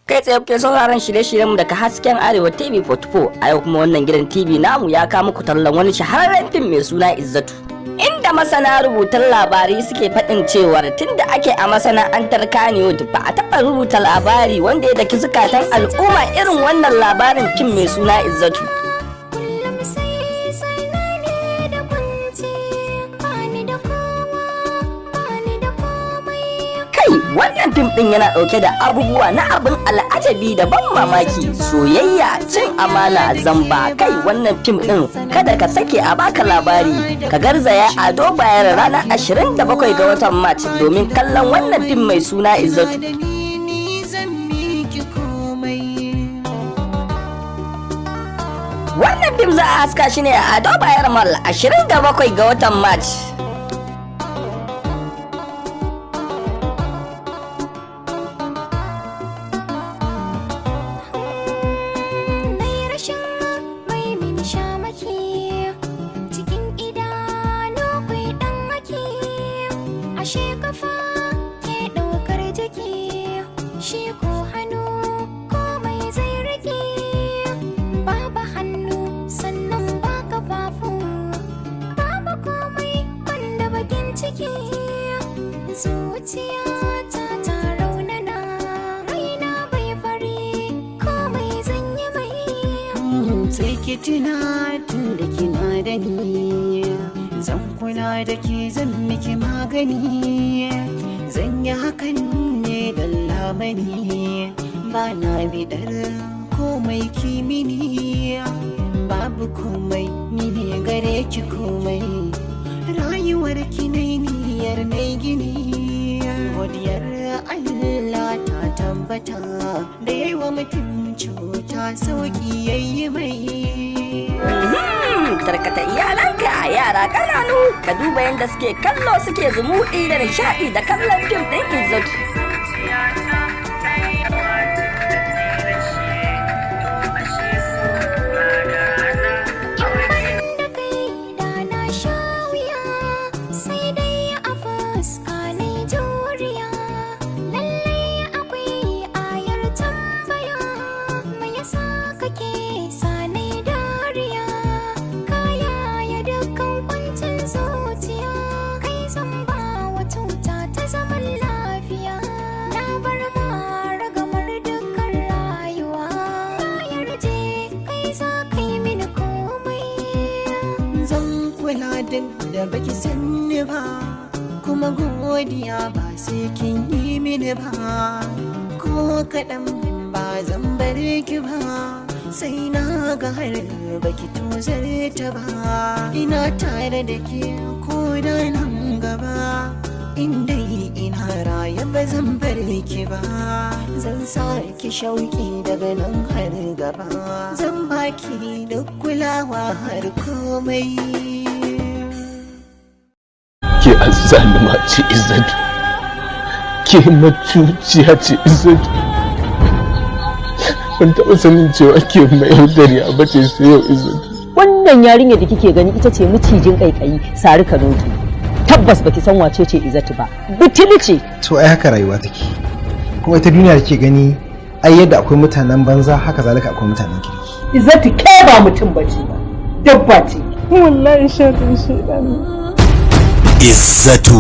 Kai tsaye kuke sauraron shirye-shiryenmu daga hasken Arewa TV 44. A yau kuma wannan gidan TV namu ya kawo muku tallan wani shahararren fim mai suna Izzatu. Inda masana rubutan labarai suke faɗin cewar tunda ake a masana'antar Kannywood ba a taɓa rubuta labari wanda ya daki zukatan al'umma irin wannan labarin fim mai suna Izzatu. Wannan fim din yana dauke da abubuwa na abin al'ajabi da ban mamaki, soyayya, cin amana, zamba. Kai wannan fim din kada ka sake a baka labari. Ka garzaya Ado Bayero ranar 27 ga watan Mac domin kallon wannan fim mai suna Izzatu. Wannan fim za a haska shi ne a Ado Bayero Mall 27 ga watan Mac. Ashe kafa ke ɗaukar jiki, shi ko hannu komai zai rage. Babu hannu sannan ba kafafu, babu komai wanda bakin ciki. Zuciya ta raunana, raina bai fari komai zan yi mai. Sai ki tuna tun da kina da ni, zan kula da ke zan miki magani, zan yi hakan ne da lamani, ba na bidar komai kimini, babu komai ni ne gare ki komai, rayuwar ki ne niyyar mai gini, godiyar Allah ta tabbata da yayi wa mutum cuta sauki yayi mai. Tarkata iyalanka, yara kananu ka duba yadda suke kallo, suke zumuɗi da nishaɗi da kallon fim ɗin Izzatu. Da baki sanni ba, kuma godiya ba sai kin yi mini ba, ko kaɗan ba zan bar ki ba, sai na ga har baki tozar ta ba. Ina tare da ke ko da nan gaba, inda ina raye ba zan bar ki ba, zan sa ki shauki daga nan har gaba, zan baki da kulawa har komai. Ke azzalima ce Izzatu, ke macuciya ce Izzatu, ban taɓa sanin cewa ke mai yaudari a bace sai yau Izzatu. Wannan yarinya da kike gani ita ce macijin kaikayi sari kanoti. Tabbas baki san wace ce Izzatu ba, butuli ce. To ai haka rayuwa take, kuma ita duniya da ke gani ai yadda akwai mutanen banza haka zalika akwai mutanen kirki. Izzatu ke ba mutum bace ba, dabba ce. Wallahi sharrin shedan. Izzatu.